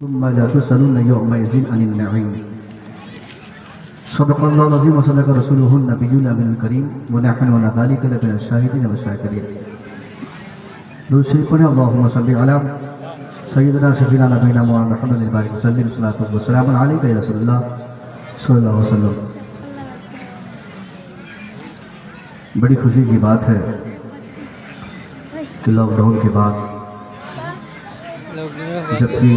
ثم لا تسألن يومئذ عن النعيم. صدق الله العظيم وصدق رسوله النبي الأمين الكريم ونحن على ذلك لمن الشاهدين والشاكرين. دوسری پڑھیں اللهم صل علی سیدنا شفیعنا نبینا محمد الباری وسلم صلاۃ والسلام علیک یا رسول اللہ صلی اللہ علیہ وسلم. بڑی خوشی کی بات ہے کہ لاک ڈاؤن کے بعد جبکہ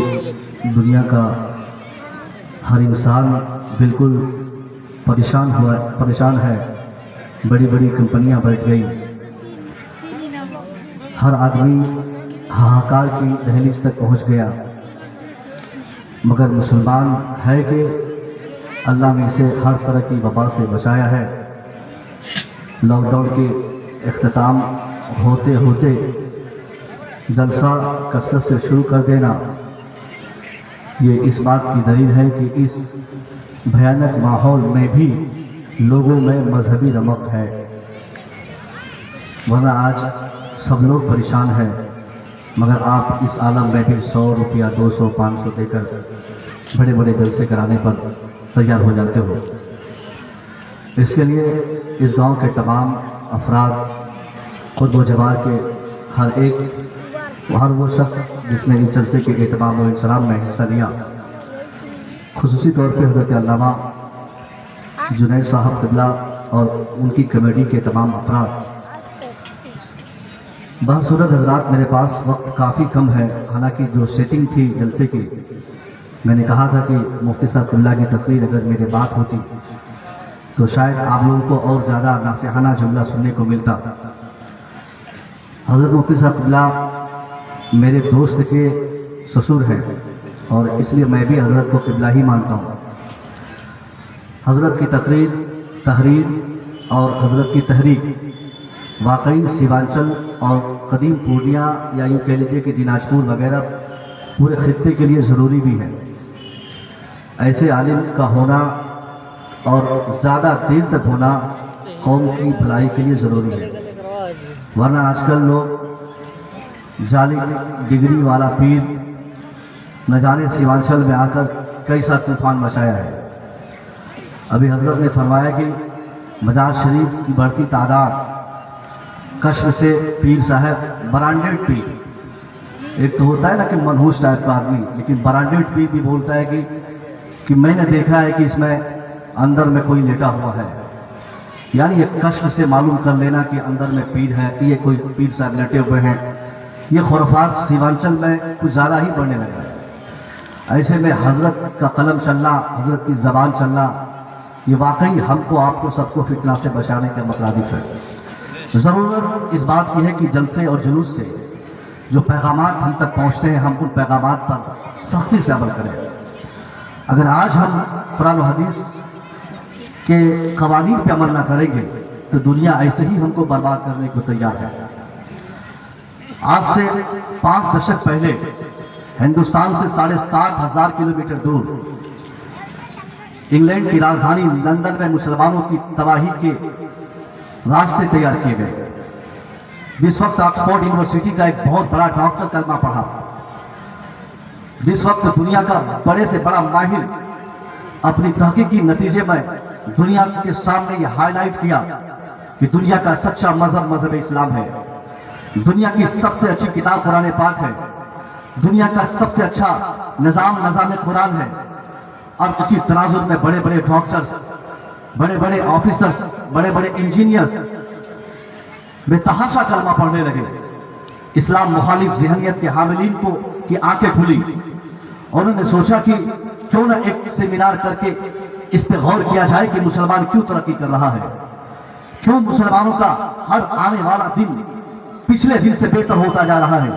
دنیا کا ہر انسان بالکل پریشان ہے، بڑی بڑی کمپنیاں بیٹھ گئی، ہر آدمی ہاہاکار کی دہلیز تک پہنچ گیا، مگر مسلمان ہے کہ اللہ نے اسے ہر طرح کی وبا سے بچایا ہے. لاک ڈاؤن کے اختتام ہوتے ہوتے جلسہ کثرت سے شروع کر دینا یہ اس بات کی دلیل ہے کہ اس بھیانک ماحول میں بھی لوگوں میں مذہبی رمق ہے، ورنہ آج سب لوگ پریشان ہیں، مگر آپ اس عالم میں بھی 100 روپیہ 200 500 دے کر بڑے بڑے جلسے کرانے پر تیار ہو جاتے ہو. اس کے لیے اس گاؤں کے تمام افراد خود و جوار کے ہر وہ شخص جس نے اس جلسے کے اہتمام و انسلام میں حصہ لیا، خصوصی طور پہ حضرت علامہ جنید صاحب قبلہ اور ان کی کمیٹی کے تمام افراد. بہرصورت حضرات میرے پاس وقت کافی کم ہے، حالانکہ جو سیٹنگ تھی جلسے کی میں نے کہا تھا کہ مفتی صاحب قبلہ کی تقریر اگر میرے بات ہوتی تو شاید آپ لوگوں کو اور زیادہ ناصحانہ جملہ سننے کو ملتا. حضرت مفتی صاحب قبلہ میرے دوست کے سسر ہیں اور اس لیے میں بھی حضرت کو قبلہ ہی مانتا ہوں. حضرت کی تقریر، تحریر اور حضرت کی تحریک واقعی سیوانچل اور قدیم پورنیہ یا یوں کہہ لیجیے کہ دیناجپور وغیرہ پورے خطے کے لیے ضروری بھی ہے. ایسے عالم کا ہونا اور زیادہ دیر تک ہونا قوم کی بھلائی کے لیے ضروری ہے، ورنہ آج کل لوگ جعلی ڈگری والا پیر نہ جانے سیوانچل میں آ کر کیسا طوفان مچایا ہے. ابھی حضرت نے فرمایا کہ مزار شریف کی بڑھتی تعداد، کشف سے پیر صاحب برانڈیڈ پیر، ایک تو ہوتا ہے نا کہ منحوس ٹائپ کا آدمی، لیکن برانڈیڈ پیر بھی بولتا ہے کہ میں نے دیکھا ہے کہ اس میں اندر میں کوئی لیٹا ہوا ہے. یعنی یہ کشف سے معلوم کر لینا کہ اندر میں پیر ہے، یہ کوئی پیر صاحب لیٹے ہوئے ہیں، یہ خرافات سیوانچل میں کچھ زیادہ ہی بڑھنے لگا ہے. ایسے میں حضرت کا قلم چلنا، حضرت کی زبان چلنا، یہ واقعی ہم کو آپ کو سب کو فتنہ سے بچانے کا مترادف ہے. ضرورت اس بات کی ہے کہ جلسے اور جلوس سے جو پیغامات ہم تک پہنچتے ہیں ہم ان پیغامات پر سختی سے عمل کریں. اگر آج ہم قرآن و حدیث کے قوانین پہ عمل نہ کریں گے تو دنیا ایسے ہی ہم کو برباد کرنے کو تیار ہے. آج سے 5 دشک پہلے ہندوستان سے 7,500 کلومیٹر دور انگلینڈ کی راجدھانی لندن میں مسلمانوں کی تباہی کے راستے تیار کیے گئے. جس وقت آکسفورڈ یونیورسٹی کا ایک بہت بڑا ڈاکٹر کلمہ پڑھا، جس وقت دنیا کا بڑے سے بڑا ماہر اپنی تحقیقی نتیجے میں دنیا کے سامنے یہ ہائی لائٹ کیا کہ دنیا کا سچا مذہب اسلام ہے، دنیا کی سب سے اچھی کتاب قرآن پاک ہے، دنیا کا سب سے اچھا نظام قرآن ہے. اور اسی تناظر میں بڑے بڑے ڈاکٹرز، بڑے بڑے آفیسرز، بڑے بڑے انجینئرز بے تحاشا کلمہ پڑھنے لگے. اسلام مخالف ذہنیت کے حاملین کی آنکھیں کھلی. انہوں نے سوچا کہ کیوں نہ ایک سیمینار کر کے اس پہ غور کیا جائے کہ مسلمان کیوں ترقی کر رہا ہے، کیوں مسلمانوں کا ہر آنے والا دن پچھلے دن سے بہتر ہوتا جا رہا ہے.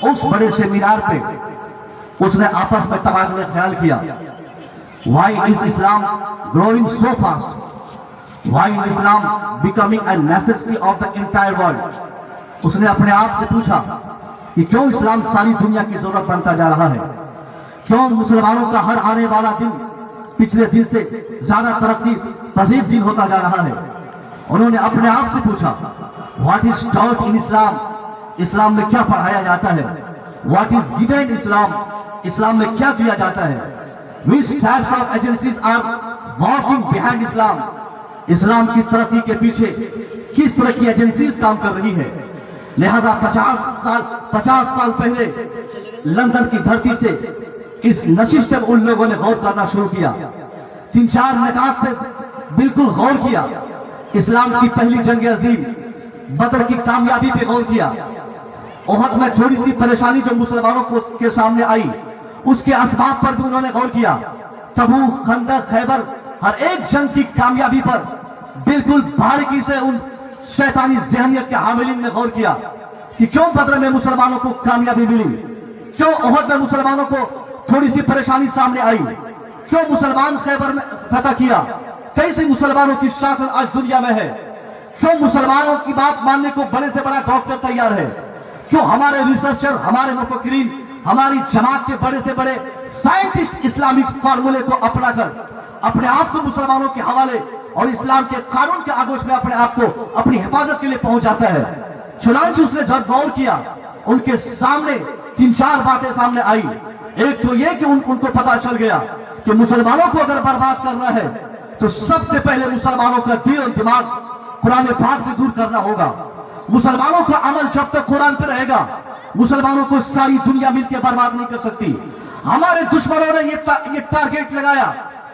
اس بڑے سیمینار پہ اس نے آپس میں تبادلہ خیال کیا. Why is Islam growing so fast? Why is Islam becoming a necessity of the entire world? اس نے اپنے آپ سے پوچھا کہ کیوں اسلام ساری دنیا کی ضرورت بنتا جا رہا ہے، کیوں مسلمانوں کا ہر آنے والا دن پچھلے دن سے زیادہ ترقی پذیر دن ہوتا جا رہا ہے. انہوں نے اپنے آپ سے پوچھا What is taught in Islam? اسلام میں کیا پڑھایا جاتا ہے؟ What is given in Islam? اسلام میں کیا دیا جاتا ہے. Which types of agencies are working behind Islam? اسلام کی ترقی کے پیچھے کس طرح کی ایجنسیز کام کر رہی ہے. لہذا 50 سال پہلے لندن کی دھرتی سے اس نشست پر ان لوگوں نے غور کرنا شروع کیا. 3-4 نکات پہ بالکل غور کیا. اسلام کی پہلی جنگ عظیم بدر کی کامیابی پہ غور کیا. احد میں تھوڑی سی پریشانی جو مسلمانوں کے سامنے آئی اس کے اسباب پر بھی انہوں نے غور کیا. تبوک، خندق، خیبر، ہر ایک جنگ کی کامیابی پر بالکل باریکی سے ان شیطانی ذہنیت کے حاملین نے غور کیا کہ کیوں بدر میں مسلمانوں کو کامیابی ملی، کیوں احد میں مسلمانوں کو تھوڑی سی پریشانی سامنے آئی، کیوں مسلمان خیبر میں فتح کیا، کیسے مسلمانوں کی شاسن آج دنیا میں ہے، کیوں مسلمانوں کی بات ماننے کو بڑے سے بڑا ڈاکٹر تیار ہے، کیوں ہمارے ریسرچر، ہمارے مفکرین، ہماری جماعت کے بڑے سے بڑے سائنٹسٹ اسلامک فارمولے کو اپنا کر اپنے آپ کو مسلمانوں کے حوالے اور اسلام کے قانون کے آگوش میں اپنے آپ کو اپنی حفاظت کے لیے پہنچ جاتا ہے. چنانچہ اس نے جب غور کیا ان کے سامنے 3-4 باتیں سامنے آئی. ایک تو یہ کہ ان کو پتا چل گیا کہ مسلمانوں کو اگر برباد کرنا ہے تو سب سے پہلے مسلمانوں کا دل اور دماغ قرآن پاک سے دور کرنا ہوگا. مسلمانوں کا عمل جب تک قرآن پہ رہے گا مسلمانوں کو ساری دنیا مل کے برباد نہیں کر سکتی. ہمارے دشمنوں نے یہ ٹارگیٹ لگایا،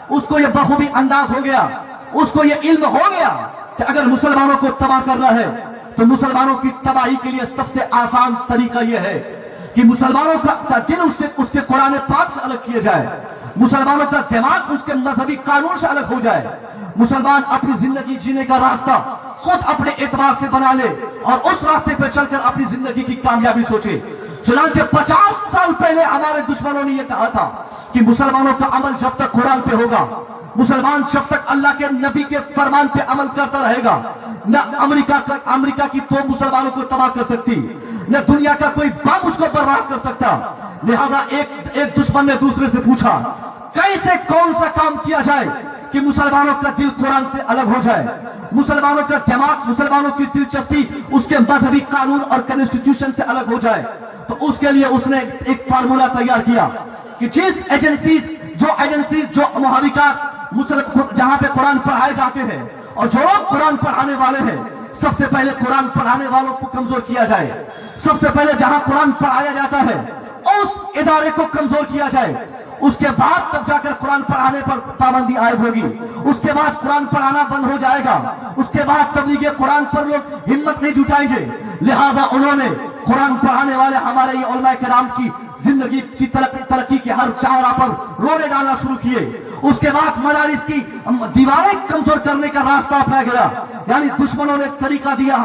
اس کو یہ بخوبی انداز ہو گیا، اس کو یہ علم ہو گیا کہ اگر مسلمانوں کو تباہ کرنا ہے تو مسلمانوں کی تباہی کے لیے سب سے آسان طریقہ یہ ہے کہ مسلمانوں کا دل اس کے قرآن پاک سے الگ کیا جائے، مسلمانوں کا دماغ اس کے مذہبی قانون سے الگ ہو جائے، مسلمان اپنی زندگی جینے کا راستہ خود اپنے اعتبار سے بنا لے اور اس راستے پہ چل کر اپنی زندگی کی کامیابی سوچے. چنانچہ 50 سال پہلے ہمارے دشمنوں نے یہ کہا تھا کہ مسلمانوں کا عمل جب تک قرآن پہ ہوگا، مسلمان جب تک اللہ کے نبی کے فرمان پہ عمل کرتا رہے گا، نہ امریکہ کی توپ مسلمانوں کو تباہ کر سکتی، نہ دنیا کا کوئی بم اس کو برباد کر سکتا. لہذا ایک دشمن نے دوسرے سے پوچھا کیسے کون سا کام کیا جائے کہ مسلمانوں کا دل قرآن سے الگ ہو جائے، مسلمانوں کا دماغ، مسلمانوں کی دلچسپی اس کے مذہبی قانون اور کنسٹیٹیوشن سے الگ ہو جائے. تو اس کے لیے اس نے ایک فارمولا تیار کیا کہ جس ایجنسیز جو محرکات جہاں پہ قرآن پڑھائے جاتے ہیں اور جو قرآن پڑھانے والے ہیں، سب سے پہلے قرآن پڑھانے والوں کو کمزور کیا جائے. سب سے پہلے جہاں قرآن پڑھایا جاتا ہے اس ادارے کو کمزور کیا جائے. اس کے بعد تب جا کر قرآن پڑھانے پر پابندی عائد ہوگی. اس کے بعد قرآن پڑھانا بند ہو جائے گا. اس کے بعد تبلیغ قرآن پر لوگ ہمت نہیں جٹائیں گے. لہذا انہوں نے قرآن پڑھانے والے ہمارے یہ علماء کرام کی زندگی کی ترقی کے ہر چاورا پر رونے ڈالنا شروع کیے. اس کے بعد مدارس کی دیواریں کمزور کرنے کا راستہ اپنایا گیا. یعنی دشمنوں نے طریقہ دیا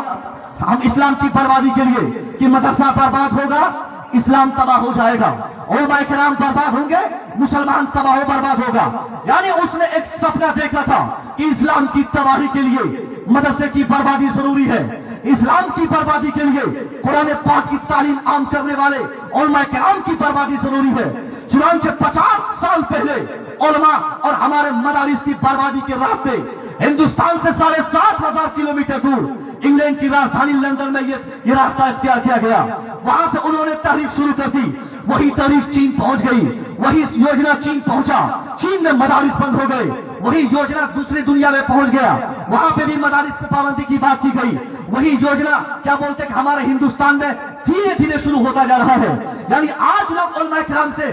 ہم اسلام کی بربادی کے لیے کہ مدرسہ برباد ہوگا، اسلام تباہ ہو جائے گا، علماء کرام برباد ہوں گے، مسلمان تباہ و برباد ہوگا. یعنی اس نے ایک سپنا دیکھا تھا کہ اسلام کی تباہی کے لیے مدرسے کی بربادی ضروری ہے، اسلام کی بربادی کے لیے قرآن پاک کی تعلیم عام کرنے والے علماء کرام کی بربادی ضروری ہے. چنانچہ 50 سال پہلے علماء اور ہمارے مدارس کی بربادی کے راستے ہندوستان سے 7,500 کلومیٹر دور انگلینڈ کی راجدھانی لندن میں یہ راستہ اختیار کیا گیا. وہاں سے انہوں نے تحریک شروع کر دی. وہی تحریک چین پہنچ گئی، وہی یوجنا چین پہنچا، چین میں مدارس بند ہو گئے. وہی یوجنا دوسری دنیا میں پہنچ گیا، وہاں پہ بھی مدارس پہ پابندی کی بات کی گئی. وہی یوجنا کیا بولتے کہ ہمارے ہندوستان میں دھیرے دھیرے شروع ہوتا جا رہا ہے. یعنی آج لوگ علماء کرام سے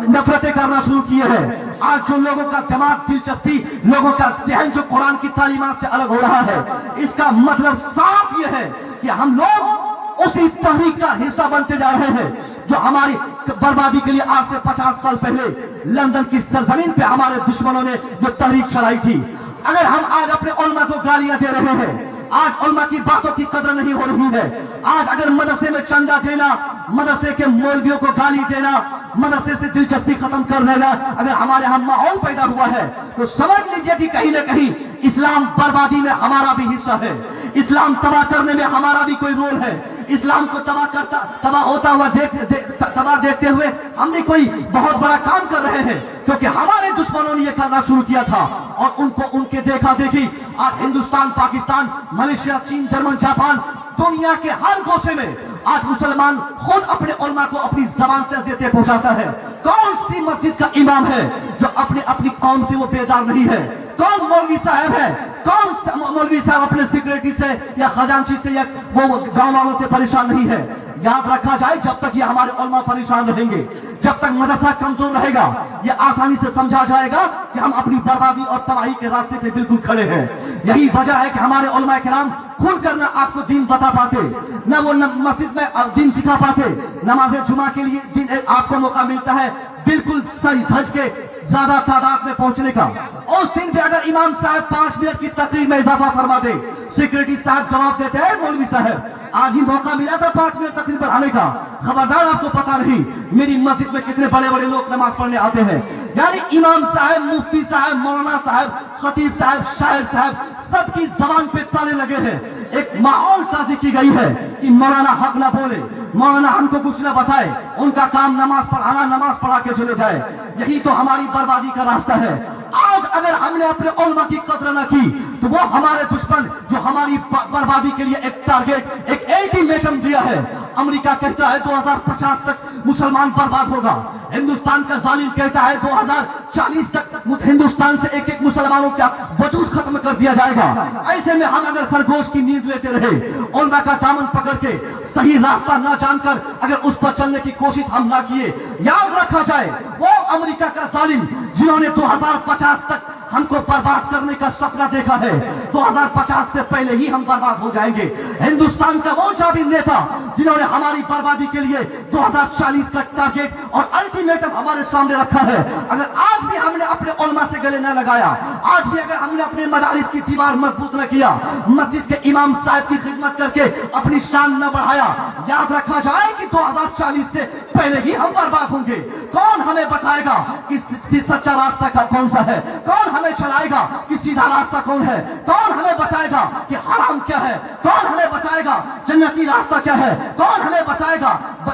نفرتیں کرنا شروع کیے ہیں. آج جو لوگوں کا دماغ، دلچسپی، لوگوں کا ذہن جو قرآن کی تعلیمات سے الگ ہو رہا ہے، اس کا مطلب صاف یہ ہے کہ ہم لوگ اسی تحریک کا حصہ بنتے جا رہے ہیں جو ہماری بربادی کے لیے آج سے 50 سال پہلے لندن کی سرزمین پہ ہمارے دشمنوں نے جو تحریک چلائی تھی. اگر ہم آج اپنے علماء کو گالیاں دے رہے ہیں، آج علماء کی باتوں کی قدر نہیں ہو رہی ہے، آج اگر مدرسے میں چندہ دینا، مدرسے کے مولویوں کو گالی دینا، مدرسے سے دلچسپی ختم کر لینا اگر ہمارے ہم ماحول پیدا ہوا ہے تو سمجھ لیجئے کہ کہیں نہ کہیں اسلام بربادی میں ہمارا بھی حصہ ہے، اسلام تباہ کرنے میں ہمارا بھی کوئی رول ہے. اسلام کو تباہ ہوتا ہوا دیکھتے ہوئے ہم بھی کوئی بہت بڑا کام کر رہے ہیں، کیونکہ ہمارے دشمنوں نے یہ کرنا شروع کیا تھا اور ان کے دیکھا دیکھی آج ہندوستان، پاکستان، ملیشیا، چین، جرمن، جاپان، دنیا کے ہر گوشے میں आज मुसलमान खुद अपने उलमा को अपनी जबान से अज़ियतें पहुंचाता है। कौन सी मस्जिद का इमाम है जो अपनी कौम से वो बेजार नहीं है? कौन मौलवी साहब है, कौन मौलवी साहब अपने सिक्योरिटी से या खजांची से या वो गांव वालों से परेशान नहीं है? याद रखा जाए, जब तक ये हमारे उलमा परेशान रहेंगे, जब तक मदरसा कमजोर रहेगा, ये आसानी से समझा जाएगा कि हम अपनी बर्बादी और तबाही के रास्ते पे बिल्कुल खड़े हैं। यही वजह है कि हमारे उलमा किराम खुलकर न आपको दीन बता पाते, न वो मस्जिद में दीन सिखा पाते। नमाज जुमा के लिए दिन आपको मौका मिलता है बिल्कुल सही धज के ज्यादा तादाद में पहुंचने का। उस दिन पे अगर इमाम साहब 5 मिनट की तकरीर में इजाफा फरमा दे, सिक्योरिटी साहब जवाब देते हैं, मौलवी साहब आज ही मौका मिला था 5 मिनट तकरीर बढ़ाने का, खबरदार आपको पता नहीं मेरी मस्जिद में कितने बड़े बड़े लोग नमाज पढ़ने आते हैं। यानी इमाम साहब, मुफ्ती साहब, मौलाना साहब, खतीब साहब, शायर साहब सबकी जबान पे ताले लगे हैं। एक माहौल साजी की गई है कि मौलाना हक ना बोले, मौलाना हमको कुछ ना बताए, उनका काम नमाज पढ़ाना, नमाज पढ़ा के चले जाए। यही तो हमारी बर्बादी का रास्ता है। आज अगर हमने अपने उलमा की कदर न की तो वो हमारे दुश्मन जो हमारी बर्बादी के लिए एक टारगेट, एक अल्टीमेटम दिया है। अमेरिका कहता है 2050 तक मुसलमान बर्बाद होगा, हिंदुस्तान का जालिम कहता है 2040 तक हिंदुस्तान से एक एक मुसलमानों का वजूद खत्म कर दिया जाएगा। ऐसे में हम अगर खरगोश की नींद लेते रहे, उलमा का दामन पकड़ के सही रास्ता ना जानकर अगर उस पर चलने की कोशिश हम ना किए, याद रखा जाए वो अमेरिका का जालिम जिन्होंने 2050 तक हमको बर्बाद करने का सपना देखा है, 2050 से पहले ही हम बर्बाद हो जाएंगे। हिंदुस्तान का वो जालिम नेता जिन्होंने हमारी बर्बादी के लिए 2040 का टारगेट और अल्टीमेटम हमारे सामने रखा है, अगर आज भी हमने अपने उलमा से गले न लगाया, आज भी अगर हमने अपने मदारिस की दीवार मजबूत न किया, मस्जिद के इमाम साहब की खिदमत करके अपनी शान न बढ़ाया, याद रखा जाए कि 2040 से पहले ही हम बर्बाद होंगे। कौन हमें बताएगा कि सच्चा रास्ता का कौन सा है? कौन हमें चलाएगा कि सीधा रास्ता कौन है? कौन हमें बताएगा कि हराम क्या है? कौन हमें बताएगा जन्नती रास्ता क्या है? कौन हमें बताएगा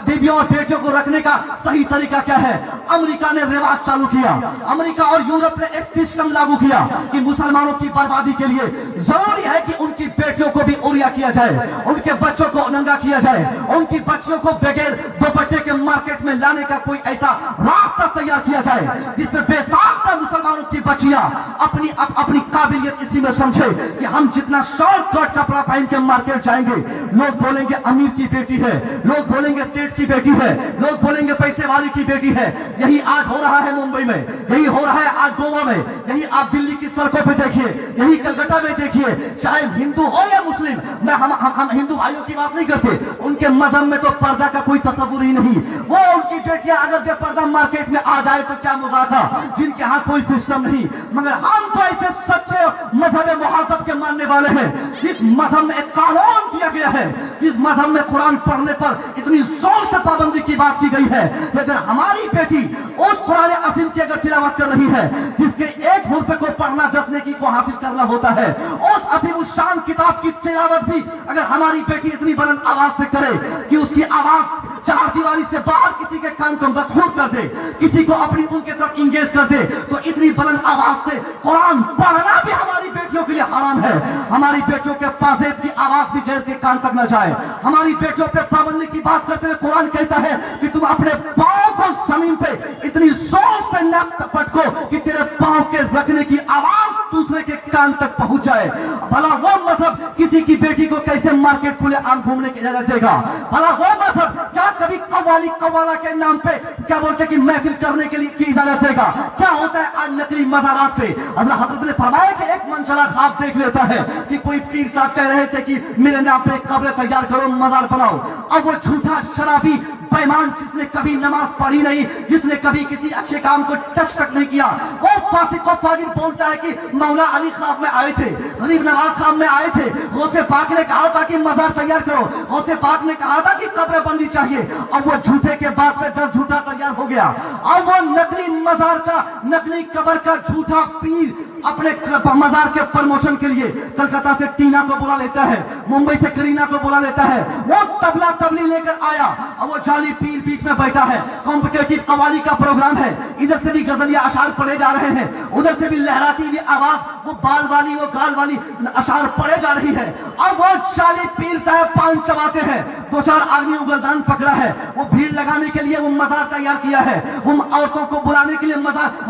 बीवियों और बेटियों को रखने का सही तरीका क्या है? अमेरिका ने रिवाज चालू किया, अमेरिका और यूरोप ने एक सिस्टम लागू किया कि मुसलमानों की बर्बादी के लिए जरूरी है कि उनकी बेटियों को भी उरिया किया जाए, उनके बच्चों को नंगा किया जाए, उनकी बच्चियों को बगैर दुपट्टे के मार्केट में लाने का कोई ऐसा रास्ता तैयार किया जाए जिसमें बेसाख्ता मुसलमानों की बच्चियां अपनी काबिलियत इसी में समझे कि हम जितना शॉर्टकट कपड़ा पहन के मार्केट जाएंगे, लोग बोलेंगे अमीर की बेटी है, लोग बोलेंगे सेठ की बेटी है, लोग बोलेंगे पैसे वाली की बेटी है। यही आज हो रहा है मुंबई में, यही हो रहा है आज गोवा में, यही आप दिल्ली की सड़कों पे देखिए, यही कलकत्ता में देखिए, चाहे हिंदू हो या मुस्लिम। मैं हम हिंदू भाइयों की बात नहीं करते, उनके मजहब में तो पर्दा का कोई तस्वुर ही नहीं। वो उनकी बेटियां अगर बेपर्दा मार्केट में आ जाए तो क्या मजाक है, जिनके यहाँ कोई सिस्टम नहीं। मगर हम तो ऐसे सच्चे मजहब मुहासब के मानने वाले हैं जिस मजहब में एक कानून किया गया है, जिस मजहब में कुरान पढ़ने पर इतनी जोर से पाबंदी की बात की गई है कि अगर हमारी बेटी उस कुरान अज़ीम की अगर तिलावत कर रही है जिसके एक हुर्फ को पढ़ना 10 नेकी को हासिल करना होता है, उस अज़ीम उस शान किताब की तिलावत भी अगर हमारी बेटी इतनी बुलंद आवाज से करे कि उसकी आवाज चार दीवारी से बाहर किसी के कान को मशहूर कर दे, किसी को अपनी उनके तरफ इंगेज कर दे, तो इतनी बुलंद आवाज से कुरान पढ़ना भी हमारी बेटियों के लिए हराम है। हमारी बेटियों के पासेब की आवाज भी गैर के कान तक न जाए। हमारी बेटियों पे पाबंदी की बात करते हुए कुरान कहता है कि तुम अपने पांव को जमीन पे इतनी जोर से न पटको कि तेरे पांव के रखने की आवाज दूसरे के कान तक पहुंच जाए। भला वो मजहब किसी की बेटी को कैसे मार्केट खुले आम घूमने की इजाजत देगा? भला वो मजहब क्या कभी कव्वाली कव्वाला के नाम पे क्या बोलते कि महफिल करने के लिए की इजाजत देगा? क्या होता है आज नकली मज़ारात पे? हज़रत ने फरमाया कि एक मनचला ख्वाब देख लेता है कि कोई पीर साहब कह रहे थे कि मेरे नाम पे कब्र तैयार करो, मजार बनाओ। अब वो झूठा शराबी बेईमान जिसने कभी नमाज पढ़ी नहीं, जिसने कभी किसी अच्छे काम को टच तक नहीं किया, वो फासिक और फाजिल बोलता है कि मौला अली ख्वाब में आए थे, गरीब नवाज ख्वाब में आए थे, गौसे पाक ने कहा था कि मजार तैयार करो, गौसे पाक ने कहा था कि कब्र बंदी चाहिए। अब वो झूठे के बाद पे 10 झूठा तैयार हो गया। अब वो नकली मजार का, नकली कब्र का झूठा पीर अपने मजार के प्रमोशन के लिए कलकत्ता से टीना को बुला लेता है, मुंबई से करीना को बुला लेता है। वो तबला तबली लेकर आया और वो जाली पीर बीच में बैठा है। कॉम्पिटेटिव कवाली का प्रोग्राम है, इधर से भी गजलिया अशार पढ़े जा रहे हैं, उधर से भी लहराती हुई आवाज वो बाल वाली वो गाल वाली अशार पढ़े जा रही है। और वो जाली पीर साहब पान चबाते हैं। दो चार आदमी उगलदान पकड़ा है, वो भीड़ लगाने के लिए वो मजार तैयार किया है, वो औरतों को बुलाने के लिए मजार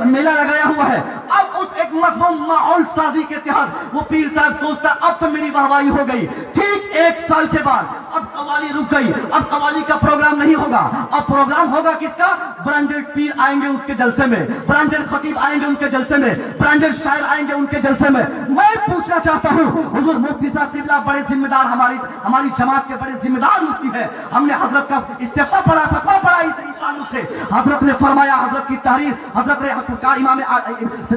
मेला लगाया हुआ है। अब उस एक मजबूत माहौल साजी के तहत वो पीर साहब सोचता अब तो मेरी वाहवाही हो गई। ठीक 1 साल के बाद अब कवाली रुक गई, अब कवाली का प्रोग्राम नहीं होगा, अब प्रोग्राम होगा किसका? ब्रांडेड पीर आएंगे उसके जलसे में, ब्रांडेड खतीब आएंगे उनके जलसे में, ब्रांडेड शायर आएंगे उनके जलसे में। मैं पूछना चाहता हूँ हुजूर मुफ्ती साहब किबला बड़े जिम्मेदार, हमारी जमात के बड़े जिम्मेदार मुफ्ती है, हमने हजरत का इस्तिग़फ़ार पढ़ा, फतवा पढ़ा इस ताल्लुक से। हजरत ने फरमाया, हजरत की तहरीर, हजरत ने सरकार इमाम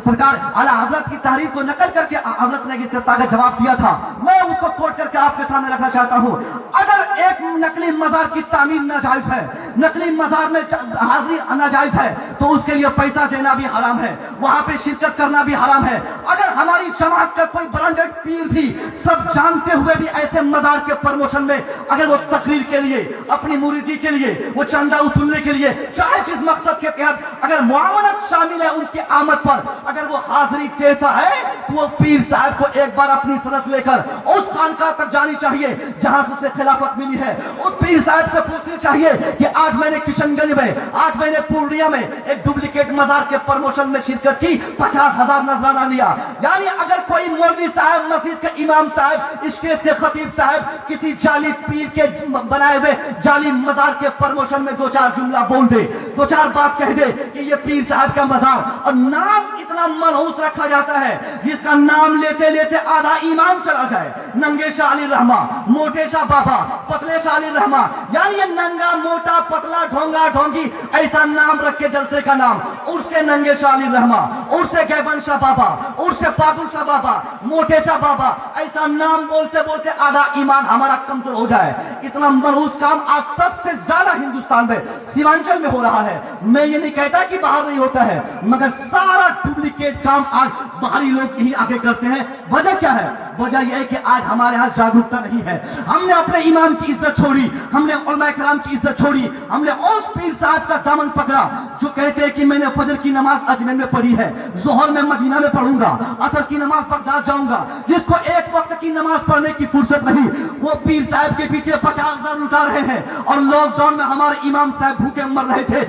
सरकार आला हजरत की तहरीर को नकल करके हजरत ने इस्तिग़फ़ार का जवाब दिया था। मैं उसको कोट करके आपके सामने रखना चाहता हूँ। अगर एक नकली मजार की तामीर नाजायज है, नकली मजार में हाजिरी नाजायज है, तो उसके लिए पैसा देना भी हराम है, वहां पे शिरकत करना भी हराम है। अगर हमारी जमात का कोई ब्रांडेड पीर भी सब जानते हुए भी ऐसे मजार के प्रमोशन में अगर वो तकरीर के लिए, अपनी मुरीदी के लिए, वो चंदा वसूलने के लिए, चाहे जिस मकसद के तहत अगर मुआवनत शामिल है उनकी आमद पर, अगर वो हाजिरी देता है तो वो पीर साहब को एक बार अपनी सनद लेकर उस खानकाह तक जानी चाहिए जहां से उसे खिलाफत मिली है। उस पीर साहब से पूछनी चाहिए कि आज मैंने किशनगंज में, आज मैंने पूर्णिया में एक डुप्लीकेट मजार के प्रमोशन में शिरकत की, 50,000 नजराना लिया। यानी अगर कोई मौलवी साहब, मस्जिद के इमाम साहब, स्टेज के खतीब साहब किसी जाली पीर के बनाए हुए जाली मजार के प्रमोशन में 2-4 जुमला बोल दे, 2-4 बात कह दे कि ये पीर साहब का मजार, और नाम इतना मनहूस रखा जाता है जिसका नाम लेते लेते आधा ईमान चला जाए। नंगे शाह अली रहमा, मोटे शाह बाबा, पतले शाह अली रहमा, यानी ये नंगा मोटा पतला ढोंगा ढोंगी ऐसा नाम रखे जलसे का नाम, उससे नंगे शाह अली रहमा, उससे गैबन शाह बाबा, उससे पागुल शाह बाबा, मोटे शाह बाबा, ऐसा नाम बोलते बोलते आधा ईमान हमारा कमजोर हो जाए। इतना मनहूस काम आज सबसे ज्यादा हिंदुस्तान में सीमांचल में हो रहा है। मैं ये नहीं कहता कि बाहर नहीं होता है, मगर सारा डुप्लीकेट काम आज बाहरी लोग ही आगे करते हैं। वजह क्या है? वजह यह है कि आज हमारे यहाँ जागरूकता नहीं है। हमने अपने इमाम की इज्जत छोड़ी, हमने उलमाए किराम की इज्जत छोड़ी, हमने उस पीर साहब का दामन पकड़ा जो कहते हैं कि मैंने फजर की नमाज अजमेर में पढ़ी है, जोहर में मदीना में पढ़ूंगा, असर की नमाज बगदाद जाऊंगा। जिसको एक वक्त की नमाज पढ़ने की फुर्सत नहीं, वो पीर साहब के पीछे 50,000 लुटा रहे हैं। और लॉकडाउन में हमारे इमाम साहब भूखे मर रहे थे,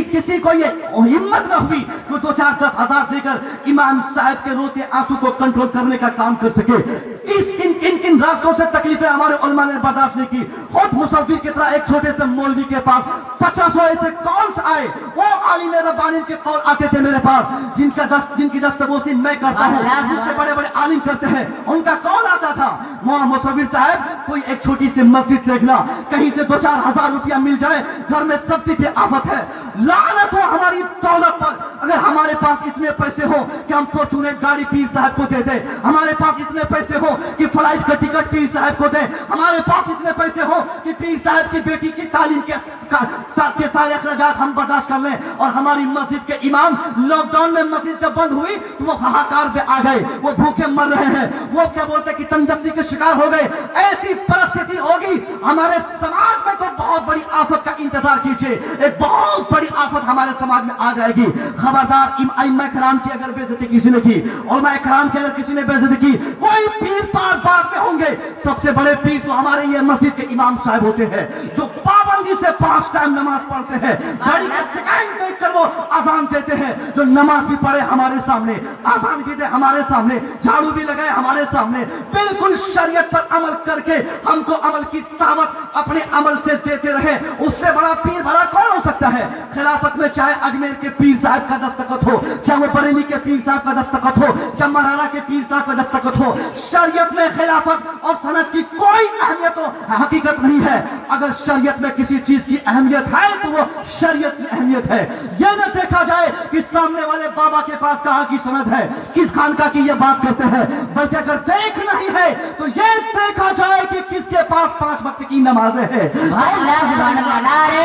किसी को ये हिम्मत न हुई कि 2-4-10 हजार देकर इमाम साहब के रोते आंसू को कंट्रोल करने का काम कर सके। किन रास्तों से तकलीफें हमारे उलमा ने बर्दाश्त नहीं की। खुद मुसव्विर की तरह एक छोटे से मौलवी के पास 50 ऐसे कौन आए, वो आलिम रब्बानी के कौल आते थे मेरे पास, जिनकी दस्तबोसी मैं करता हूँ, जिससे बड़े बड़े आलिम करते हैं, उनका कौन आता था? मुसव्विर साहब, कोई एक छोटी सी मस्जिद देखना, कहीं से 2-4 हजार रुपया मिल जाए, घर में सब्जी की आफत है। लानत हो हमारी दौलत पर। अगर हमारे पास इतने पैसे हो कि हम फॉर्च्यूनर गाड़ी पीर साहब को दे दे, हमारे पास इतने पैसे हो कि फ्लाइट का टिकट पीर साहब को दे, हमारे पास इतने पैसे हो कि पीर साहब की बेटी की तालीम के सारे अखराजात हम बर्दाश्त कर लें, और हमारी मस्जिद के इमाम लॉकडाउन में मस्जिद जब बंद हुई तो वो हाहाकार पे आ गए, वो भूखे मर रहे हैं, वो क्या बोलते कि तंदुरुस्ती के शिकार हो गए। ऐसी परिस्थिति होगी हमारे समाज में तो बहुत बड़ी आफत का इंतजार कीजिए, एक बहुत बड़ी आफत हमारे समाज में आ जाएगी। खबरदार, इमाम कराम की अगर बेइज्जती किसी ने की, उलमा कराम की अगर किसी ने बेइज्जती की, कोई पीर पार बात में होंगे। सबसे बड़े पीर तो हमारे ये मस्जिद के इमाम साहब होते हैं जो पाबंदी से 5 टाइम नमाज पढ़ते हैं, गाड़ी का शिकायत देखकर वो अजान देते हैं, जो नमाज भी पढ़े हमारे सामने, अजान भी दे हमारे सामने, झाड़ू भी लगाए हमारे सामने, बिल्कुल शरीयत पर अमल करके हमको अमल की दावत अपने अमल से देते रहे। उससे बड़ा पीर भला कौन हो सकता है? खिलाफत में चाहे अजमेर के पीर साहब का दस्तखत हो, चाहे वो बरेली के पीर साहब का दस्तखत हो, चाहे मरहरा के पीर साहब का दस्तखत हो, शरीयत में खिलाफत और सनद की कोई अहमियत हकीकत नहीं है। अगर शरीयत में किसी चीज की अहमियत है तो वो शरीयत की अहमियत है। यह न देखा जाए कि सामने वाले बाबा के पास कहाँ की सनद है, किस खानका की ये बात करते हैं, बल्कि अगर देखना ही है तो ये देखा जाए कि किसके पास 5 वक्त की नमाजें हैं। नारे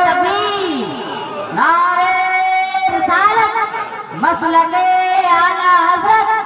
तकबीर, नारे रिसालत, मसलके आला हजरत।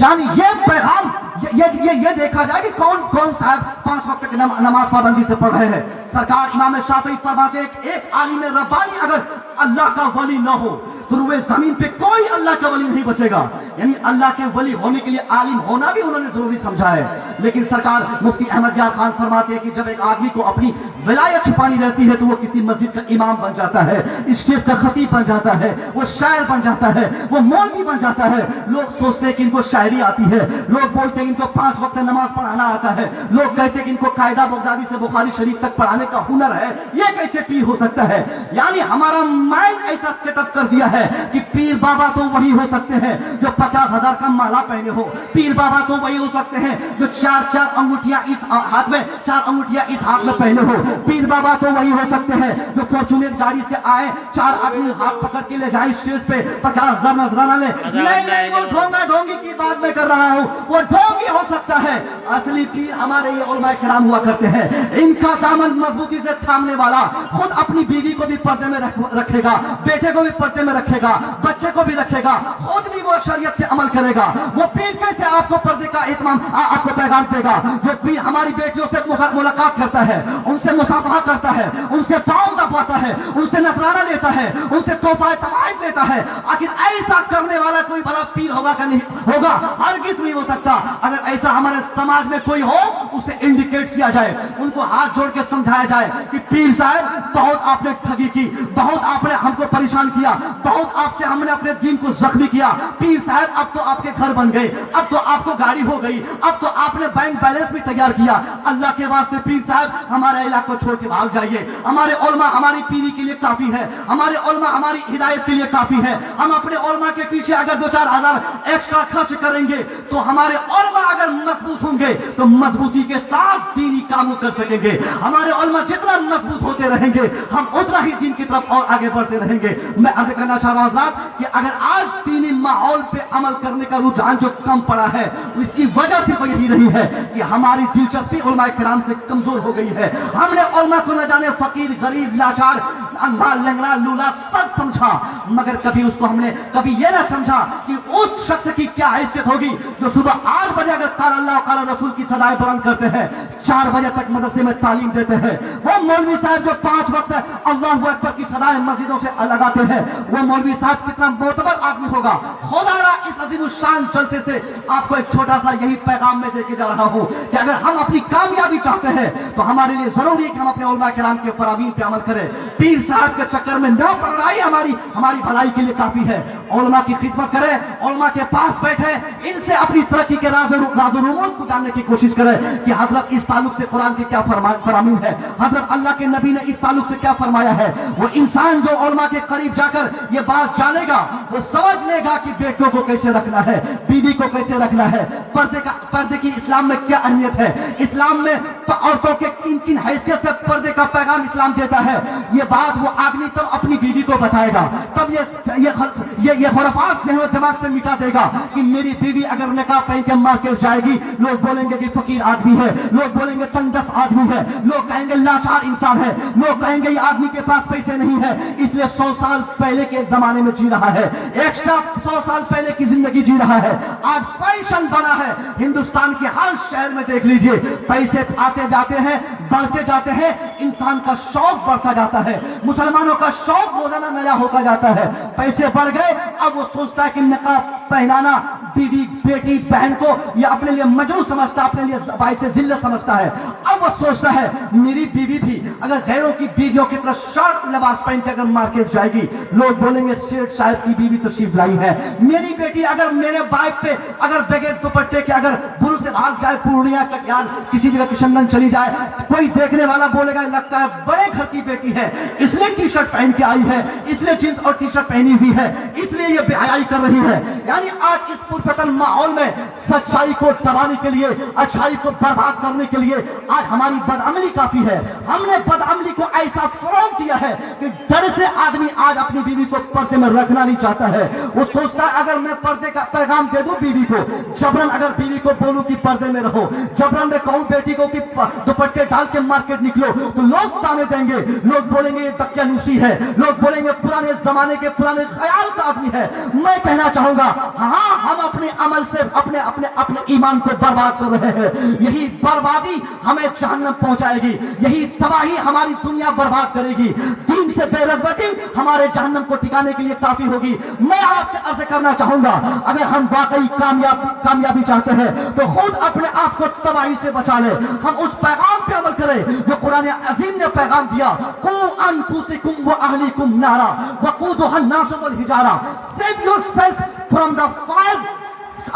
यानी ये पैगाम ये देखा जाए कि कौन कौन साहब 5 वक्त की नमाज पाबंदी से पढ़ रहे हैं। सरकार इमाम शाफी फरमाते हैं कि एक आलिम रब्बानी अगर अल्लाह का वली न हो तो रुए जमीन पे कोई अल्लाह का वली नहीं बचेगा। यानी अल्लाह के वली होने के लिए आलिम होना भी उन्होंने जरूरी समझा है। लेकिन सरकार मुफ्ती अहमद यार खान फरमाते हैं कि जब एक आदमी को अपनी विलायत छिपानी रहती है तो वो किसी मस्जिद का इमाम बन जाता है, स्टेज का खतीब बन जाता है, वो शायर बन जाता है, वो मौलवी बन जाता है। लोग सोचते हैं कि इनको शायरी आती है, लोग बोलते हैं इनको 5 वक्त नमाज पढ़ाना आता है, लोग कहते हैं कि इनको कायदा बगदादी से बुखारी शरीफ तक पढ़ाने का हुनर है। ये कैसे पीर हो सकता है? यानी हमारा माइंड ऐसा सेटअप कर दिया है कि पीर बाबा तो वही हो सकते हैं जो 50,000 का माला पहने हो, पीर बाबा तो वही हो सकते हैं जो 4 अंगूठियां इस हाथ में 4 अंगूठियां इस हाथ में पहने हो, पीर बाबा तो वही हो सकते हैं जो फॉर्चूनेट गाड़ी से आए, 4 आदमी हाथ पकड़ के ले जाए स्टेज पे 50,000 नजराना ले। नहीं, वो ढोंगा ढोंगी की बात मैं कर रहा हूँ, वो ढोंगी हो सकता है। असली पीर हमारे ये उलमा किराम हुआ करते हैं, इनका दामन मजबूती से थामने वाला खुद अपनी बीवी को भी पर्दे में रखेगा, बेटे को भी पर्दे में रखेगा, बच्चे को भी रखेगा, खुद भी वो शरीयत पे अमल करेगा। वो पीर कैसे आपको पर्दे का इत्माम आपको पैगाम देगा? जो पीर हमारी बेटियों से मुलाकात करता है, उनसे मुसाफहा करता है, उनसे पाँव दबाता है, उनसे नजराना लेता है, उनसे तोहफा तवाइफ देता है। आखिर ऐसा करने वाला कोई भला पीर होगा कि नहीं होगा? हरगिज़ नहीं हो सकता। अगर ऐसा हमारे समाज में कोई हो उसे इंडिकेट किया जाए, उनको हाथ जोड़ के समझाया जाए कि पीर साहब बहुत आपने ठगी की, बहुत आपने हमको परेशान किया, बहुत आपसे हमने अपने दीन को जख्मी किया। पीर साहब अब तो आपके घर बन गए, अब तो आपको गाड़ी हो गई, अब तो आपने बैंक बैलेंस भी तैयार किया। अल्लाह के वास्ते पीर साहब हमारे इलाके को छोड़ के भाग जाइए। हमारे उलमा हमारी पीरी के लिए काफी है, हमारे उलमा हमारी हिदायत के लिए काफी है। हम अपने उलमा के पीछे अगर 2-4 हज़ार एक्स्ट्रा खर्च करेंगे तो हमारे उलमा अगर मजबूत होंगे तो मजबूती के साथ दीनी काम कर सकेंगे। हमारे उलमा जितना मजबूत होते रहेंगे हम उतना ही दीन की तरफ और आगे बढ़ते रहेंगे। मैं अर्ज करना चाह रहा हूँ कि अगर आज दीनी माहौल पे अमल करने का रुझान जो कम पड़ा है इसकी वजह सिर्फ यही रही है कि हमारी दिलचस्पी उलमा किराम से कमजोर हो गई है। हमने उलमा को न जाने फकीर, गरीब, लाचार, अंधा, लंगड़ा, लूला सब समझा, मगर कभी उसको हमने कभी ये ना समझा कि उस शख्स की क्या हैसियत होगी जो सुबह 8 बजे अगर काल अल्लाह और काल रसूल की सदाएं बुलंद करते हैं, 4 बजे तक मदरसे में तालीम देते हैं। वो मौलवी साहब जो 5 वक्त अल्लाहु अकबर की सदाएं मस्जिदों से लगाते हैं, वो मौलवी साहब कितना मोतबर आदमी होगा। खुदा इस अजीम शान जलसे से आपको एक छोटा सा यही पैगाम में देके जा रहा हूँ कि अगर हम अपनी कामयाबी चाहते हैं तो हमारे लिए जरूरी है कि हम अपने उलमा किराम के फरामीन पे अमल करें। पीर साहब के चक्कर में न पड़ना ही हमारी भलाई के लिए काफी है। उलमा की खिदमत करें, उलमा के पास बैठे, इनसे अपनी तरक्की के राज़-ओ-रूमूज़ को जानने की कोशिश करें कि हजरत इस ताल्लुक से कुरान के क्या फरामीन है, हजरत अल्लाह के नबी ने इस ताल्लुक से क्या फरमाया है। वो इंसान जो उलमा के करीब जाकर ये बात जानेगा वो समझ लेगा कि बेटों को कैसे रखना है, बीवी को कैसे रखना है, पर्दे की इस्लाम में क्या अहमियत है, इस्लाम में औरतों के किन किन हैसियत से पर्दे का पैगाम इस्लाम देता है। ये बात वो आदमी तब अपनी बीवी को बताएगा, तब ये खुराफात दिमाग से मिटा देगा कि मेरी बीवी अगर निकाह पहन के मार्केट जाएगी लोग बोलेंगे कि फकीर आदमी है, लोग बोलेंगे तंगदस्त आदमी है, लोग कहेंगे लाचार इंसान है, लोग कहेंगे ये आदमी के पास पैसे नहीं है, इसलिए 100 साल पहले के जमाने में जी रहा है, एक्स्ट्रा 100 साल पहले की जिंदगी जी रहा है। आज फैशन बना है हिंदुस्तान के हर शहर में, देख लीजिए पैसे आते जाते हैं, बढ़ते जाते हैं, इंसान का शौक बढ़ता जाता है, मुसलमानों का शौक रोजाना नया होता जाता है। पैसे बढ़ गए, अब वो सोचता है कि निकाह पहनाना बीवी, बेटी, बहन को ये अपने लिए मजरू समझता, अपने लिए भाई से जिल्लत समझता है। अब वो सोचता है मेरी बीवी भी अगर गैरों की बीवियों की तरह शॉर्ट लिबास पहन के अगर मार्केट जाएगी लोग बोलेंगे सेठ साहब की बीवी तशरीफ लाई है। मेरी बेटी अगर मेरे बाइक पे अगर बगैर दुपट्टे के अगर बुरु से भाग जाए, पूर्णिया, कटिहार, किसी जगह किशनगंज चली जाए, कोई देखने वाला बोलेगा लगता है बड़े घर की बेटी है, इसलिए टी शर्ट पहन के आई है, इसलिए जींस और टी शर्ट पहनी हुई है, इसलिए ये बेहयाई कर रही है। यानी आज इस पुरफतन माहौल में सच्चाई को दबाने के लिए, अच्छाई को बर्बाद करने के लिए आज हमारी बदअमली काफी है। हमने बदअमली को ऐसा फरोग दिया है कि डर से आदमी आज अपनी बीवी को पर्दे में रखना नहीं चाहता है। वो सोचता है अगर मैं पर्दे का पैगाम दे दूं बीवी को, जबरन अगर बीवी को बोलूं कि पर्दे में रहो, जबरन मैं कहूं बेटी को कि दुपट्टे डाल کے مارکیٹ نکلو تو لوگ تانے دیں گے، لوگ بولیں گے یہ دقیانوسی ہے، لوگ بولیں گے پرانے زمانے کے پرانے خیال کا آدمی ہے۔ میں کہنا چاہوں گا ہاں ہم اپنے عمل سے اپنے ایمان کو برباد کر رہے ہیں، یہی بربادی ہمیں جہنم پہنچائے گی، یہی تباہی ہماری دنیا برباد کرے گی، دین سے بے رغبتی ہمارے جہنم کو ٹھکانے کے لیے کافی ہوگی۔ میں آپ سے عرض کرنا چاہوں گا اگر ہم واقعی کامیابی چاہتے ہیں تو خود اپنے آپ کو تباہی سے بچا لے، ہم اس پیغام پہ عمل کریں جو قرآن عظیم نے پیغام دیا، قوا انفسکم واہلیکم نارا وقودھا الناس والحجارہ، save yourself from the fire,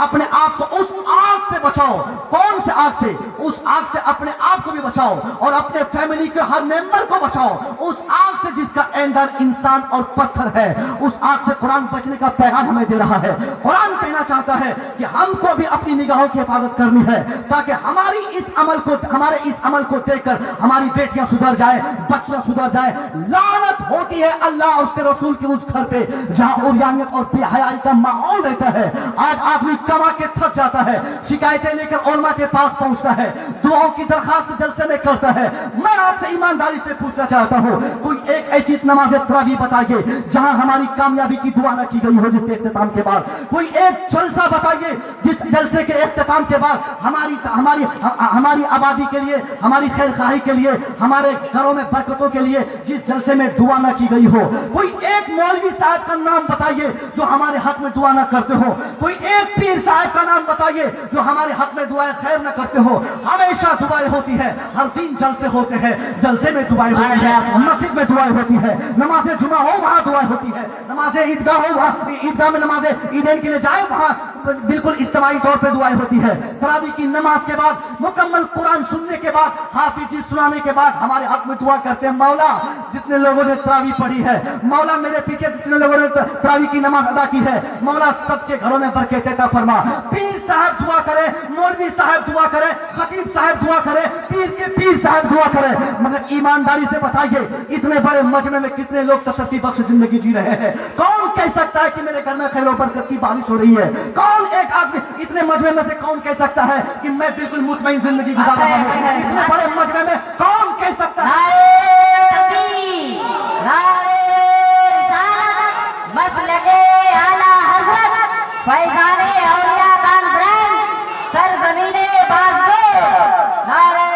اپنے آپ کو اس آگ سے بچاؤ۔ کون سے آگ سے؟ اس آگ سے اپنے آپ کو بھی بچاؤ اور اپنے فیملی کے ہر ممبر کو بچاؤ، اس آگ سے جس کا ایندھن انسان اور پتھر ہے۔ اس آگ سے قرآن بچنے کا پیغام ہمیں دے رہا ہے۔ قرآن کہنا چاہتا ہے کہ ہم کو بھی اپنی نگاہوں کی حفاظت کرنی ہے تاکہ ہمارے اس عمل کو دیکھ کر ہماری بیٹیاں سدھر جائے، بچیاں سدھر جائے۔ لعنت ہوتی ہے اللہ اور اس کے رسول کے اس گھر پہ جہاں عریانیت اور بے حیائی کا ماحول رہتا ہے۔ آج آدمی کما کے تھک جاتا ہے، شکایتیں لے کر علماء کے پاس پہنچتا ہے، دعاؤں کی درخواست جلسے میں کرتا ہے۔ میں آپ سے ایمانداری سے پوچھنا چاہتا ہوں کوئی ایک ایسی نماز تراویح بتائیے جہاں ہماری کامیابی کی دعا نہ کی گئی ہو جس کے اختتام کے بعد، کوئی ایک جلسہ بتائیے جس جلسے کے اختتام کے بعد ہماری آبادی کے لیے، ہماری خیر خواہی کے لیے، ہمارے گھروں میں برکتوں کے لیے جس جلسے میں دعا نہ کی گئی ہو۔ کوئی ایک مولوی صاحب کا نام بتائیے جو ہمارے حق میں دعا نہ کرتے ہو، کوئی ایک پیر صاحب کا نام بتائیے جو ہمارے حق میں دعائیں خیر نہ کرتے ہو۔ ہمیشہ دعائیں ہوتی ہے، ہر دن جلسے ہوتے ہیں، جلسے میں دعائیں ہوتی ہے، مسجد میں دعائیں ہوتی ہے، نماز جمعہ ہو وہاں دعائیں ہوتی ہے، نماز عیدگاہ ہو وہاں عیدگاہ میں نماز عیدین کے لیے جائے وہاں بالکل اجتماعی طور پہ دعائیں ہوتی ہے۔ تراویح کی نماز کے بعد مکمل قرآن سننے کے بعد، حافظ جی سنانے کے بعد ہمارے حق میں دعا کرتے ہیں، مولا جتنے لوگوں نے تراویح پڑھی ہے، مولا میرے پیچھے جتنے لوگوں نے تراویح کی نماز ادا کی ہے، مولا سب کے گھروں میں برکت عطا فرما۔ پیر صاحب دعا کرے، مولوی صاحب دعا کرے، خطیب صاحب دعا کرے، پیر کے پیر صاحب دعا کرے، مگر ایمانداری سے بتائیے اتنے بڑے مجمع میں کتنے لوگ تشفی بخش زندگی جی رہے ہیں؟ کون کہہ سکتا ہے کہ میرے گھر میں خیر و برکت کی بارش ہو رہی ہے؟ کون ایک آدمی اتنے مجمع میں سے کون کہہ سکتا ہے کہ میں بالکل مطمئن زندگی گزار رہا ہوں؟ اتنے بڑے مجمع میں کون کہہ سکتا ہے؟ مسلک اعلیٰ حضرت فیضان اولیاء کانفرنس سرزمین بازگو، نعرہ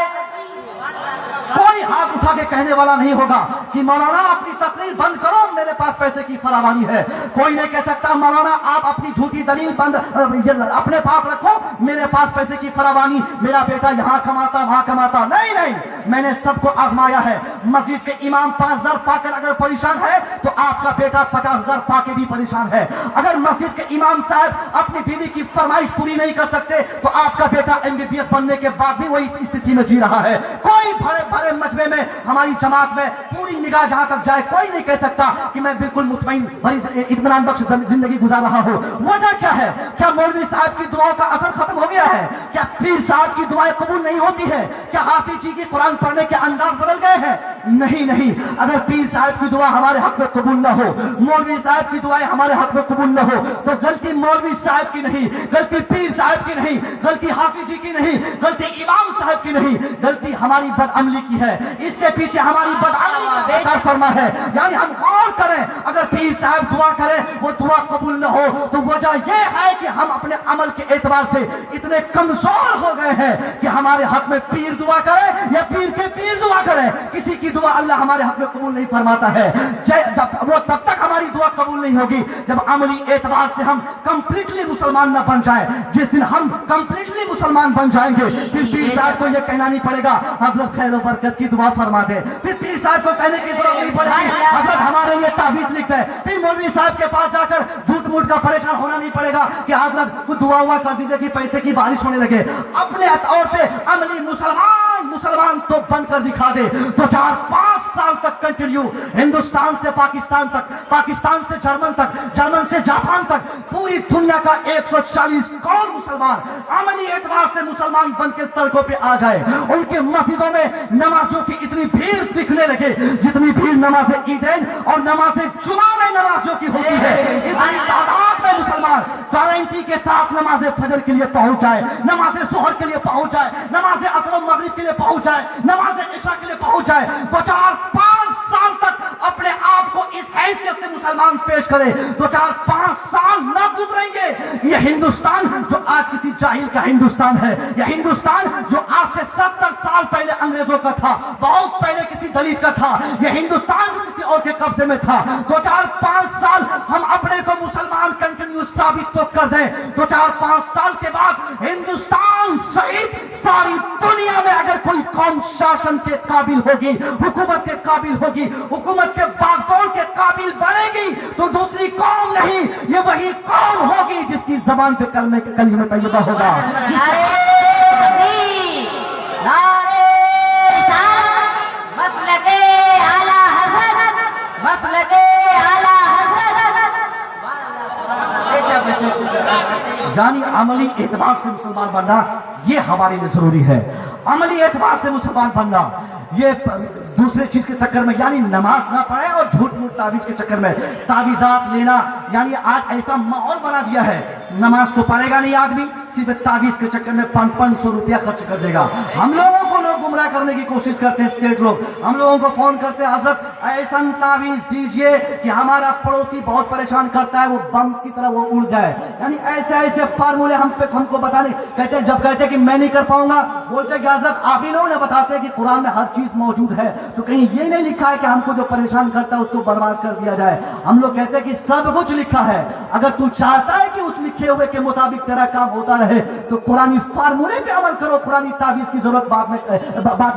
کوئی ہاتھ اٹھا کے کہنے والا نہیں ہوگا کہ مولانا اپنی تقریر بند کرو میرے پاس پیسے کی فراوانی ہے۔ کوئی نہیں کہہ سکتا مولانا آپ اپنی جھوٹی دلیل بند اپنے پاس رکھو، میرے پاس پیسے کی فراوانی، میرا بیٹا یہاں کماتا وہاں کماتا۔ نہیں، میں نے سب کو آزمایا ہے۔ مسجد کے امام 5,000 پا کر اگر پریشان ہے تو آپ کا بیٹا 50,000 پا کے بھی پریشان ہے۔ اگر مسجد کے امام صاحب اپنی بیوی کی فرمائش پوری نہیں کر سکتے تو آپ کا بیٹا MBBS بننے کے بعد بھی وہی استھتی میں جی رہا ہے۔ کوئی بڑے مجمع میں ہماری جماعت میں پوری نگاہ جہاں تک جائے کوئی نہیں کہہ سکتا کہ میں بالکل مطمئن بڑی اطمینان بخش زندگی گزار رہا ہوں۔ وجہ کیا ہے؟ کیا مولوی صاحب کی دعاؤں کا اثر ختم ہو گیا ہے؟ کیا پیر صاحب کی دعائیں قبول نہیں ہوتی ہے؟ کیا حافظ جی کی قرآن پڑھنے کے انداز بدل گئے ہیں؟ نہیں، اگر پیر صاحب کی دعا ہمارے حق میں قبول نہ ہو، مولوی صاحب کی دعائیں ہمارے حق میں قبول نہ ہو تو غلطی مولوی صاحب کی نہیں، غلطی پیر صاحب کی نہیں، غلطی حافظ جی کی نہیں، غلطی امام صاحب کی نہیں، غلطی ہماری بدعملی کی ہے۔ اس کے پیچھے ہماری بدعملی کا بیکار فرما ہے۔ یعنی ہم غور کریں، اگر پیر صاحب دعا کرے وہ دعا قبول نہ ہو تو وجہ یہ ہے کہ ہم اپنے عمل کے اعتبار سے اتنے کمزور ہو گئے ہیں کہ ہمارے حق میں پیر دعا کرے یا پیر کے پیر دعا کرے، کسی کی دعا اللہ ہمارے حق میں قبول نہیں فرماتا ہے۔ جب وہ تب تک ہماری دعا قبول نہیں ہوگی جب عملی اعتبار سے ہم کمپلیٹلی مسلمان نہ بن جائیں۔ جس دن ہم کمپلیٹلی مسلمان بن جائیں گے پھر پیر صاحب کو یہ کہنا نہیں پڑے گا حضرت خیر و برکت کی دعا فرما دے، پھر پیر صاحب کو کہنے کی ضرورت نہیں پڑے گی حضرت ہمارے لیے تعویذ لکھ دے، پھر مولوی صاحب کے پاس جا کر جھوٹ موٹ کا پریشان ہونا نہیں پڑے گا کہ حضرت کو دعا ہوا کر دیجیے کہ پیسے کی بارش ہونے لگے۔ اپنے طور پہ عملی مسلمان تو بن کر دکھا دے تو 4-5 سال تک کنٹینیو ہندوستان سے پاکستان تک، پاکستان سے جرمن تک، جرمن سے جاپان تک، پوری دنیا کا 140 کروڑ مسلمان عملی اعتبار سے مسلمان بن کے سڑکوں پہ آ جائے، ان کے مسجدوں میں نمازوں کی اتنی بھیڑ دکھنے لگے جتنی بھیڑ نماز عیدین اور نماز جمعہ میں نمازوں کی ہوتی ہے، اتنی تعداد में मुसलमान गारंटी के साथ नमाज फजर के लिए पहुंच जाए, नमाज जोहर के लिए पहुंच जाए, नमाज असर और मगरिब के लिए पहुंच जाए, नमाज इशा के लिए पहुंच जाए, 4-5 साल तक अपने आप को इस हैसियत से मुसलमान पेश करे, 4-5 साल न गुजरेंगे। ये हिंदुस्तान जो आज किसी जाहिल का हिंदुस्तान है, ये हिंदुस्तान जो आज से 70 साल पहले अंग्रेजों का था, बहुत पहले किसी दलित का था, ये हिंदुस्तान जो किसी और के कब्जे में था, 2-4-5 साल हम अपने को मुसलमान कंटिन्यू साबित तो कर दें, 2-4-5 साल के बाद हिंदुस्तान सहित सारी दुनिया में अगर कोई कौम शासन के काबिल होगी, हुकूमत के काबिल होगी, हुकूमत के बागडोर के काबिल बनेगी, तो दूसरी कौम नहीं, ये वही कौम होगी जिसकी जबान पे कलमे तैयबा होगा। नारे तकबीर, नारे रिसालत, मसलके आला हज़रत, मसलके आला हज़रत। यानी अमली एतबार से मुसलमान बनना ये हमारे लिए जरूरी है। अमली एतबार से मुसलमान बनना, ये दूसरे चीज के चक्कर में यानी नमाज ना पढ़े और झूठ मूठ ताबीज के चक्कर में ताबीजात लेना, यानी आज ऐसा माहौल बना दिया है, नमाज तो पढ़ेगा नहीं आदमी, सिर्फ ताबीज के चक्कर में 500 रुपया खर्च कर देगा। हम लोगों को लोग गुमराह करने की कोशिश करते हैं, स्टेट लोग हम लोगों को फोन करते हैं, हजरत ऐसा ताबीज दीजिए कि हमारा पड़ोसी बहुत परेशान करता है, वो बम की तरह वो उड़ जाए, यानी ऐसे ऐसे फार्मूले हमको बताने कहते हैं। जब कहते हैं कि मैं नहीं कर पाऊंगा, बोलते कि हजरत आप ही लोग ने बताते हैं कि कुरान में हर चीज मौजूद है, तो कहीं ये नहीं लिखा है कि हमको जो परेशान करता है उसको बर्बाद कर दिया जाए। हम लोग कहते हैं कि सब कुछ लिखा है, अगर तू चाहता है कि उस लिखे हुए के मुताबिक तेरा काम होता रहे तो कुरानी फार्मूले पे अमल करो। कुरानी ताबीज की जरूरत बाद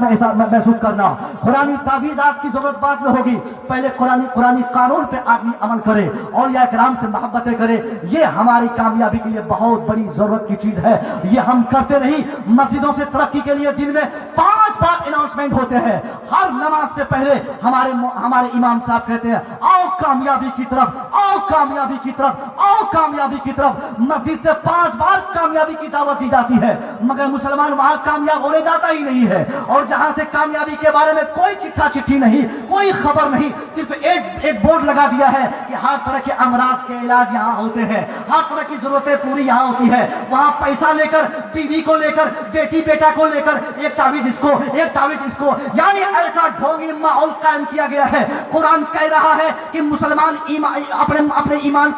में ऐसा महसूस करना, कुरानी ताबीज आपकी जरूरत बाद में होगी, पहले कुरानी कानून पे आदमी अमल करे, औलिया किराम से मोहब्बतें करे, ये हमारी कामयाबी के लिए बहुत बड़ी जरूरत की चीज है। ये हम करते नहीं। मस्जिदों से तरक्की के लिए दिन में 5 बार अनाउंसमेंट होते हैं, हर नमाज से पहले हमारे इमाम साहब कहते हैं आओ कामयाबी की तरफ, आओ कामयाबी की तरफ, आओ कामयाबी की तरफ। मस्जिद से 5 बार कामयाबी की दावत दी जाती है, मगर मुसलमान वहां कामयाब होने जाता ही नहीं है। और जहां से कामयाबी के बारे में कोई चिट्ठा चिट्ठी नहीं, कोई खबर नहीं, सिर्फ एक बोर्ड लगा दिया है कि हर तरह के अमराज के इलाज यहाँ होते हैं, हर तरह की जरूरतें पूरी यहाँ होती है। वहां पैसा लेकर, बीवी को लेकर, बेटी बेटा को लेकर, एक तावीज इसको, एक तावीज इसको, यानी ऐसा ढोंगी माहौल कायम किया गया है। कुरान कह रहा है कि मुसलमान अपने ईमान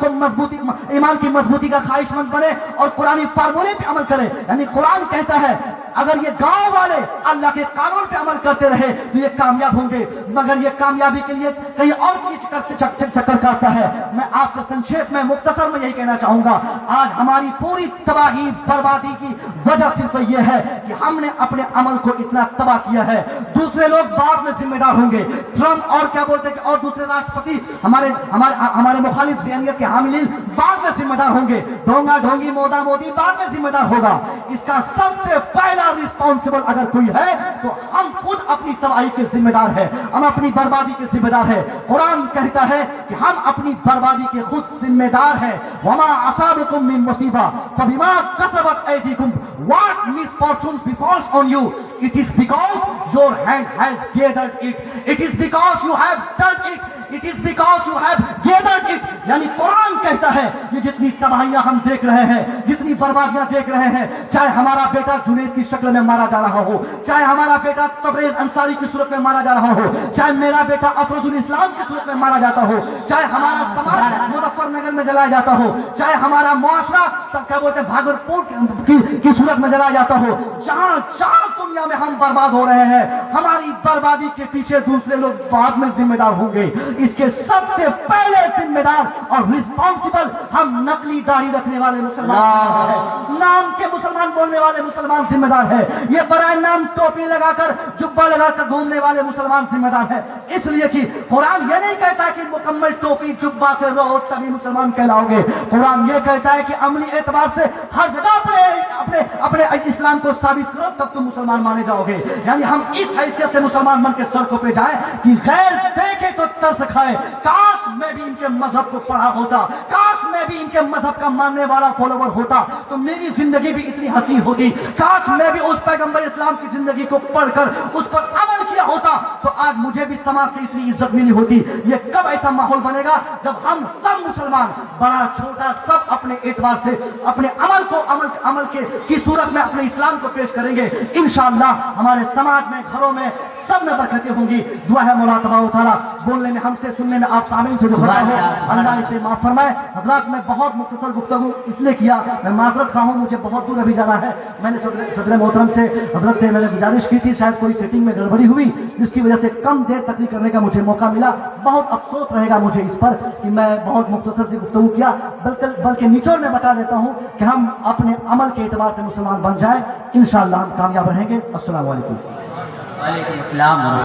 की मजबूती का ख्वाहिशमंद बने और कुरानी फार्मूले पे अमल करे। यानी कुरान कहता है अगर ये गांव वाले अल्लाह के कानून पे अमल करते रहे तो ये कामयाब होंगे, मगर ये कामयाबी के लिए कहीं और चक्कर काटता है। मैं आपसे संक्षेप में मुख्तसर में यही कहना चाहूंगा, आज हमारी पूरी तबाही बर्बादी की वजह सिर्फ ये है कि हमने अपने अमल को इतना तबाह किया है। दूसरे लोग बाद में जिम्मेदार होंगे। ट्रम्प और क्या बोलते हैं और दूसरे राष्ट्रपति हमारे मुखालिफ ज़हनियत के हामिलीन बाद में जिम्मेदार होंगे। ढोंगा ढोंगी मोदा मोदी बाद में जिम्मेदार होगा। इसका सबसे पहला रिस्पॉन्सिबल अगर कोई है तो हम खुद अपनी तबाही के जिम्मेदार है, हम अपनी बर्बादी के जिम्मेदार है। कुरान कहता है कि हम अपनी बर्बादी के खुद जिम्मेदार हैं। वमा असाबकुम मिन मुसीबा फबिमा कसबत ऐदीकुम, what misfortunes befalls on you, it is because your hand has gathered it, it is because you have done it, it is because you have gathered it। यानी कुरान कहता है ये जितनी तबाहियां हम देख रहे हैं, जितनी बर्बादियां देख रहे हैं, चाहे हमारा बेटा जुनैद की शक्ल में मारा जा रहा हो, चाहे हमारा बेटा तबरेज अंसारी की सूरत में मारा जा रहा हो, चाहे मेरा बेटा अफरोजुल इस्लाम की सूरत में मारा जाता हो, चाहे हमारा समाज मुजफ्फरनगर में जलाया जाता हो, चाहे हमारा मुआशरा तब क्या बोलते हैं भागलपुर की सूरत में जलाया जाता हो, जहां दुनिया में हम बर्बाद हो रहे हैं, हमारी बर्बादी के पीछे दूसरे लोग बाद में जिम्मेदार होंगे। इसके सबसे पहले जिम्मेदार और रिस्पॉन्सिबल हम नकली दाढ़ी रखने वाले मुसलमान हैं, नाम के मुसलमान बोलने वाले मुसलमान जिम्मेदार है। ये बराए नाम टोपी लगाकर जुब्बा लगाकर घूमने वाले मुसलमान जिम्मेदार है। इसलिए कि कुरान ये नहीं कहता कि मुकम्मल टोपी जुब्बा से रहो तभी मुसलमान कहलाओगे। कुरान ये कहता है कि अमली एतबार से हर जगह अपने इस्लाम को साबित करो तब तुम मुसलमान माने जाओगे। यानी हम इस हैसियत से मुसलमान बन के सड़कों पे जाए कि गैर देखे तो तरस खाए, काश मैं भी इनके मजहब को पढ़ा होता, काश काश मैं भी इनके मजहब का मानने वाला फॉलोवर होता तो मेरी जिंदगी भी इतनी हसीन होती, काश मैं भी उस पैगंबर इस्लाम की जिंदगी को पढ़कर उस पर अमल किया होता तो आज मुझे भी समाज से इतनी इज्जत मिली होती। ये कब ऐसा माहौल बनेगा जब हम सब मुसलमान, बड़ा छोटा, सब अपने एतबार से अपने अमल को अमल की सूरत में अपने इस्लाम को पेश करेंगे। इंशाअल्लाह हमारे समाज में, घरों में, सब में बरकतें होंगी। दुआ है मौला तबारक व तआला बोलने में, हमसे सुनने में आप सामीन से जो खता हो अल्लाह इसे माफ फरमाए। हजरात मैं बहुत मुख्तसर गुफ्तगू इसलिए किया, मैं माजरत खा हूँ, मुझे बहुत दूर अभी जाना है। मैंने सदर मोहतरम से, हजरत से मैंने गुजारिश की थी, शायद कोई सेटिंग में गड़बड़ी हुई जिसकी वजह से कम देर तकरीर करने का मुझे मौका मिला। बहुत अफसोस रहेगा मुझे इस पर कि मैं बहुत मुख्तसर से गुफ्तगू किया, बल्कि निचोड़ में बता देता हूँ कि हम अपने अमल के एतबार से मुसलमान बन जाएं, इंशाअल्लाह हम कामयाब रहेंगे। अस्सलाम वालेकुम। वालेकुम अस्सलाम।